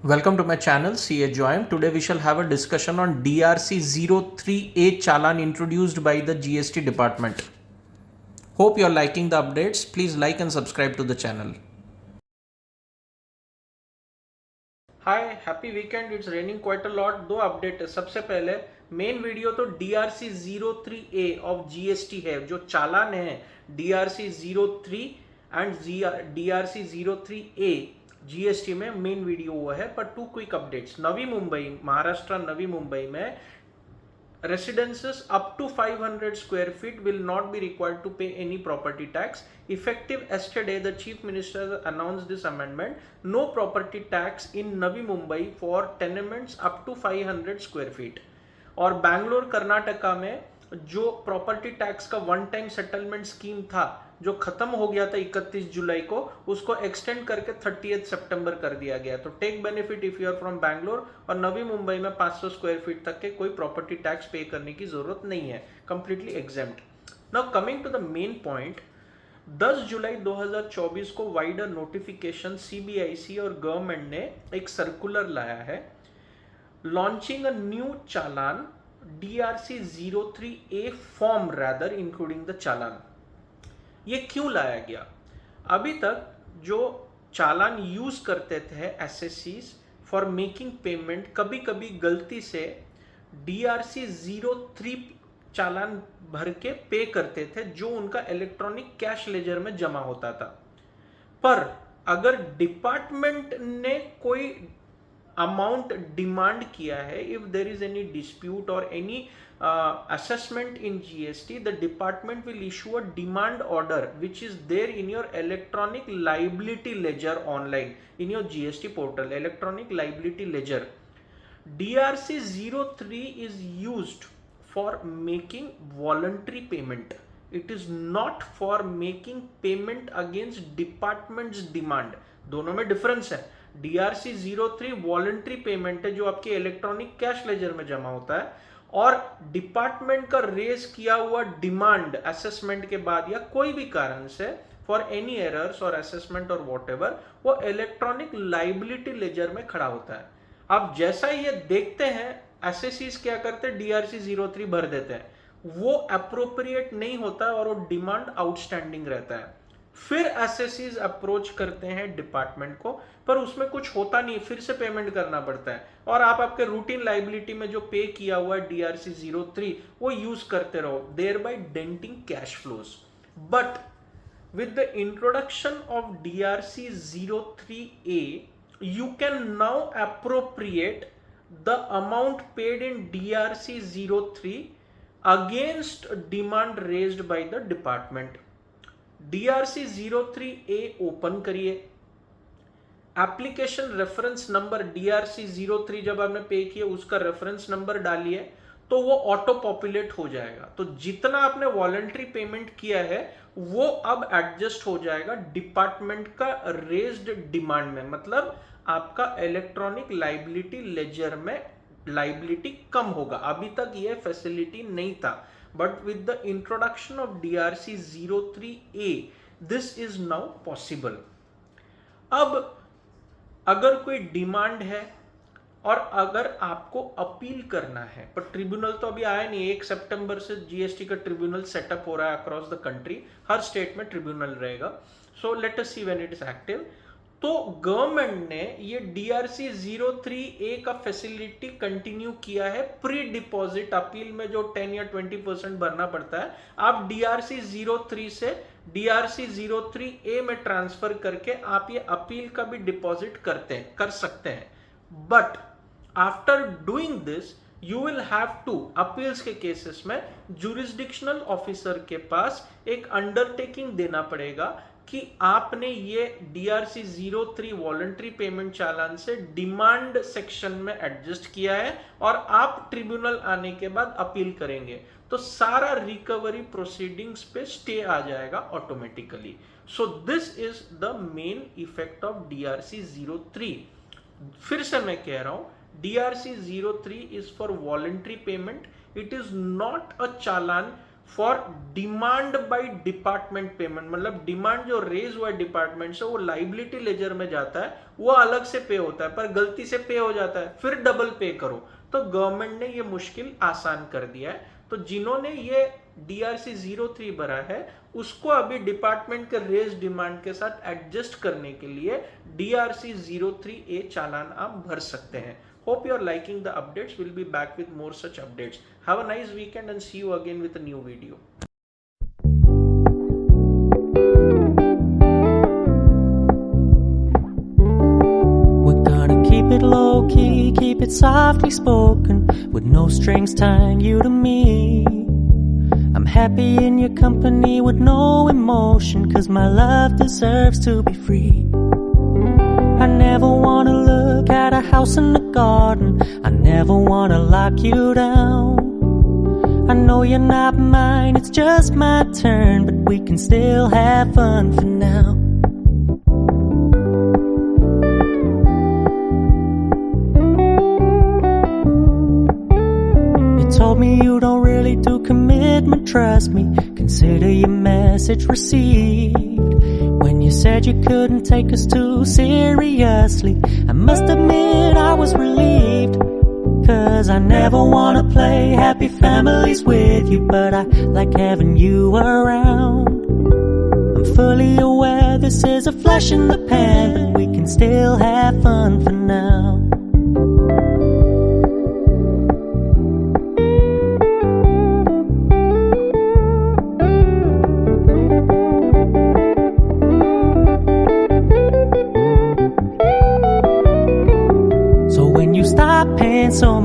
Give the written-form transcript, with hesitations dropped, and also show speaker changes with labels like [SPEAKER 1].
[SPEAKER 1] Welcome to my channel CA Joim. Today we shall have a discussion on DRC03A challan introduced by the GST department. Hope you are liking the updates. Please like and subscribe to the channel. Hi happy weekend. It's raining quite a lot. दो update है. सबसे पहले main video तो DRC03A of GST है. जो चालान है DRC03 and DRC03A GST में main video हुआ है. पर to quick updates. Navi Mumbai, Maharashtra Navi Mumbai में residences up to 500 square feet will not be required to pay any property tax. Effective yesterday, the Chief Minister announced this amendment. No property tax in Navi Mumbai for tenements up to 500 square feet. और बैंगलोर कर्नाटका में जो property tax का one time settlement scheme था जो खत्म हो गया था 31 जुलाई को, उसको एक्सटेंड करके 30 सितंबर कर दिया गया. तो take benefit if you are from Bangalore. और नवी मुंबई में 500 स्क्वायर फीट तक के कोई प्रॉपर्टी टैक्स पे करने की जरूरत नहीं है. Completely exempt. Now coming to the main point. 10 जुलाई 2024 को वाइडर नोटिफिकेशन सीबीआईसी और गवर्नमेंट ने एक सर्कुलर लाया है launching a new challan DRC03A form rather including the challan. ये क्यों लाया गया? अभी तक जो चालान यूज करते थे एसएससीज फॉर मेकिंग पेमेंट, कभी कभी गलती से DRC03 चालान भर के पे करते थे जो उनका इलेक्ट्रॉनिक कैश लेजर में जमा होता था. पर अगर डिपार्टमेंट ने कोई अमाउंट डिमांड किया है, if there is any dispute और any assessment in GST, the department will issue a demand order which is there in your electronic liability ledger online in your GST portal, electronic liability ledger. DRC03 is used for making voluntary payment. It is not for making payment against department's demand. दोनों में difference है. DRC03 voluntary payment है जो आपके electronic cash ledger में जमा होता है, और डिपार्टमेंट का रेज किया हुआ डिमांड असेसमेंट के बाद या कोई भी कारण से फॉर एनी एरर्स और असेसमेंट और व्हाटएवर, वो इलेक्ट्रॉनिक लाइबिलिटी लेजर में खड़ा होता है. अब जैसा ये देखते हैं एसएससीज क्या करते हैं, DRC03 भर देते हैं, वो अप्रोप्रिएट नहीं होता और वो डिमांड आउटस्टैंडिंग रहता है. फिर एसएससीज अप्रोच करते हैं डिपार्टमेंट को, पर उसमें कुछ होता नहीं, फिर से पेमेंट करना पड़ता है, और आप आपके रूटीन लाइबिलिटी में जो पे किया हुआ है DRC03 वो यूज करते रहो, there by denting cash flows. But with the introduction of DRC03A you can now appropriate the amount paid in DRC03 against demand raised by the department. DRC03A open करिए. एप्लीकेशन रेफरेंस नंबर DRC03 जब आपने पे किया उसका reference number डालिए तो वो auto populate हो जाएगा. तो जितना आपने वॉलंटरी पेमेंट किया है वो अब एडजस्ट हो जाएगा डिपार्टमेंट का रेज्ड डिमांड में. मतलब आपका इलेक्ट्रॉनिक लाइबिलिटी लेजर में लाइबिलिटी कम होगा. अभी तक ये फैसिलिटी नहीं था, but with the introduction of DRC03A this is now possible. अब अगर कोई डिमांड है और अगर आपको अपील करना है, पर ट्रिब्यूनल तो अभी आया नहीं. 1 सितंबर से जीएसटी का ट्रिब्यूनल सेटअप हो रहा है across the country, her state में ट्रिब्यूनल रहेगा. So let us see when it is active. तो गवर्नमेंट ने ये DRC03A का फैसिलिटी कंटिन्यू किया है. प्री डिपॉजिट अपील में जो 10 या 20% भरना पड़ता है, आप DRC03 से DRC03A में ट्रांसफर करके आप ये अपील का भी डिपॉजिट कर सकते हैं. But after doing this you will have to, appeals के केसेस में जुरिस्डिक्शनल ऑफिसर के पास एक अंडरटेकिंग देना पड़ेगा कि आपने ये DRC03 वॉलंटरी पेमेंट चालान से डिमांड सेक्शन में एडजस्ट किया है और आप ट्रिब्यूनल आने के बाद अपील करेंगे तो सारा रिकवरी प्रोसीडिंग्स पे स्टे आ जाएगा automatically. So this is the main effect of DRC03. फिर से मैं कह रहा हूं, DRC03 is for voluntary payment. It is not a challan for demand by department payment, मतलब डिमांड जो रेज हुआ है डिपार्टमेंट से वो लाइबिलिटी लेजर में जाता है, वो अलग से पे होता है, पर गलती से पे हो जाता है फिर डबल पे करो। तो गवर्नमेंट ने ये मुश्किल आसान कर दिया है। तो जिन्होंने ये DRC 03 भरा है उसको अभी डिपार्टमेंट के रेज डिमांड के साथ एडजस्ट करने के लिए DRC 03A चालान आप भर सकते हैं। Hope you are liking the updates. We'll be back with more such updates. Have a nice weekend and see you again with a new video.
[SPEAKER 2] We're gonna keep it low key, keep it softly spoken, with no strings tying you to me. I'm happy in your company with no emotion, 'cause my love deserves to be free. I never wanna look at a house in the garden, I never wanna lock you down. I know you're not mine, it's just my turn, but we can still have fun for now. Told me you don't really do commitment, trust me, consider your message received. When you said you couldn't take us too seriously, I must admit I was relieved. 'Cause I never wanna play happy families with you, but I like having you around. I'm fully aware this is a flash in the pan, but we can still have fun for now. So when you stop paying so much